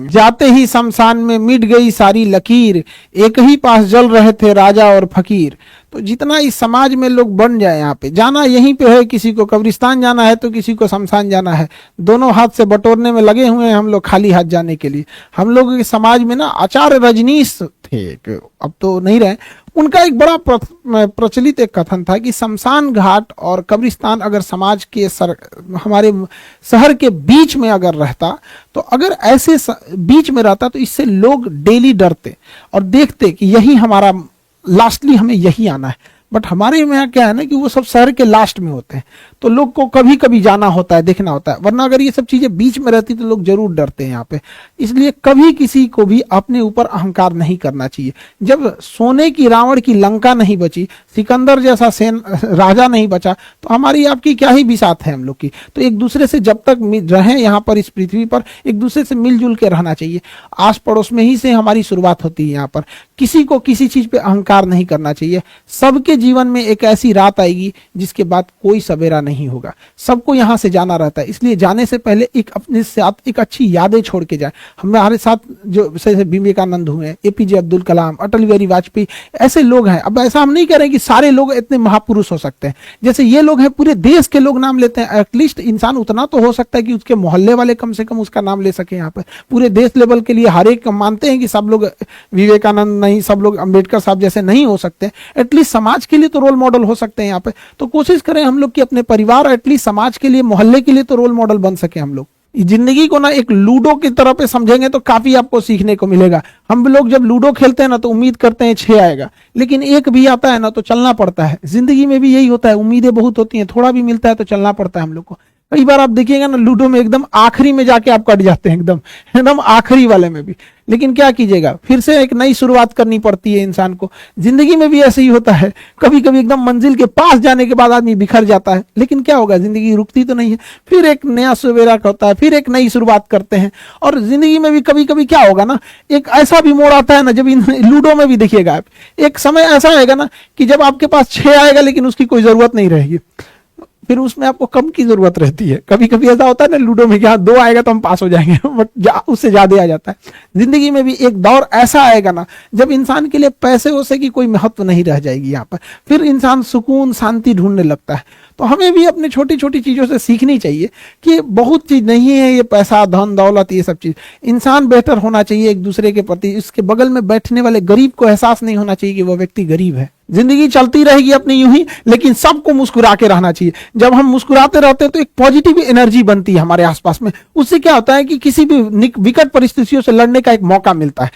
जाते ही शमशान में मिट गई सारी लकीर, एक ही पास जल रहे थे राजा और फकीर। तो जितना इस समाज में लोग बन जाए, यहाँ पे जाना यहीं पे है, किसी को कब्रिस्तान जाना है तो किसी को शमशान जाना है, दोनों हाथ से बटोरने में लगे हुए हैं हम लोग खाली हाथ जाने के लिए। हम लोग के समाज में ना आचार्य रजनीश थे, अब तो नहीं रहे, उनका एक बड़ा प्रचलित एक कथन था कि शमशान घाट और कब्रिस्तान अगर समाज के हमारे शहर के बीच में अगर रहता, तो अगर ऐसे बीच में रहता तो इससे लोग डेली डरते और देखते कि यही हमारा लास्टली हमें यही आना है। बट हमारे यहाँ क्या है ना कि वो सब शहर के लास्ट में होते हैं, तो लोग को कभी कभी जाना होता है, देखना होता है, वरना अगर ये सब चीजें बीच में रहती तो लोग जरूर डरते हैं यहाँ पे। इसलिए कभी किसी को भी अपने ऊपर अहंकार नहीं करना चाहिए। जब सोने की रावण की लंका नहीं बची, सिकंदर जैसा राजा नहीं बचा, तो हमारी आपकी क्या ही बिसात है हम लोग की। तो एक दूसरे से जब तक रहे यहाँ पर इस पृथ्वी पर, एक दूसरे से मिलजुल के रहना चाहिए। आस पड़ोस में ही से हमारी शुरुआत होती है यहाँ पर। किसी को किसी चीज पे अहंकार नहीं करना चाहिए। सबके जीवन में एक ऐसी रात आएगी जिसके बाद कोई सवेरा नहीं होगा, सबको यहाँ से जाना रहता है। इसलिए जाने से पहले एक अपने साथ एक अच्छी यादें छोड़ के जाए। हमारे साथ जो जैसे विवेकानंद हुए, एपीजे अब्दुल कलाम, अटल बिहारी वाजपेयी, ऐसे लोग हैं। अब ऐसा हम नहीं कह रहे कि सारे लोग इतने महापुरुष हो सकते हैं, जैसे ये लोग हैं पूरे देश के लोग नाम लेते हैं। एटलीस्ट इंसान उतना तो हो सकता है कि उसके मोहल्ले वाले कम से कम उसका नाम ले सके। यहाँ पर पूरे देश लेवल के लिए हर एक मानते हैं कि सब लोग विवेकानंद नहीं, सब लोग अंबेडकर साहब जैसे नहीं हो सकते, एटलीस्ट समाज के लिए तो रोल मॉडल हो सकते हैं यहाँ पे। तो कोशिश करें हम लोग कि अपने परिवार, एटलीस्ट समाज के लिए, मोहल्ले के लिए तो रोल मॉडल बन सके हम लोग। जिंदगी को ना एक लूडो की तरह पे समझेंगे तो काफी आपको सीखने को मिलेगा। हम लोग जब लूडो खेलते हैं ना तो उम्मीद करते हैं 6 आएगा, लेकिन एक भी आता है ना तो चलना पड़ता है। जिंदगी में भी यही होता है, उम्मीदें बहुत होती हैं, थोड़ा भी मिलता है तो चलना पड़ता है हम लोग को। कई बार आप देखिएगा ना लूडो में एकदम आखिरी में जाके आप कट जाते हैं, एकदम एकदम आखिरी वाले में भी, लेकिन क्या कीजिएगा, फिर से एक नई शुरुआत करनी पड़ती है इंसान को। जिंदगी में भी ऐसे ही होता है, कभी कभी एकदम मंजिल के पास जाने के बाद आदमी बिखर जाता है, लेकिन क्या होगा, जिंदगी रुकती तो नहीं है, फिर एक नया सवेरा होता है, फिर एक नई शुरुआत करते हैं। और जिंदगी में भी कभी कभी क्या होगा ना, एक ऐसा भी मोड़ आता है ना, जब लूडो में भी देखिएगा आप, एक समय ऐसा आएगा ना कि जब आपके पास 6 आएगा लेकिन उसकी कोई जरूरत नहीं रहेगी, फिर उसमें आपको कम की जरूरत रहती है। कभी कभी ऐसा होता है ना लूडो में कि हाँ 2 आएगा तो हम पास हो जाएंगे, बट उससे ज्यादा आ जाता है। जिंदगी में भी एक दौर ऐसा आएगा ना जब इंसान के लिए पैसे वैसे की कोई महत्व नहीं रह जाएगी यहाँ पर, फिर इंसान सुकून शांति ढूंढने लगता है। तो हमें भी अपने छोटी छोटी चीजों से सीखनी चाहिए कि बहुत चीज नहीं है ये पैसा, धन दौलत, ये सब चीज। इंसान बेहतर होना चाहिए एक दूसरे के प्रति। इसके बगल में बैठने वाले गरीब को एहसास नहीं होना चाहिए कि वो व्यक्ति गरीब है। जिंदगी चलती रहेगी अपनी यूं ही, लेकिन सबको मुस्कुरा के रहना चाहिए। जब हम मुस्कुराते रहते हैं तो एक पॉजिटिव एनर्जी बनती है हमारे आसपास में। उससे क्या होता है कि किसी भी विकट परिस्थितियों से लड़ने का एक मौका मिलता है।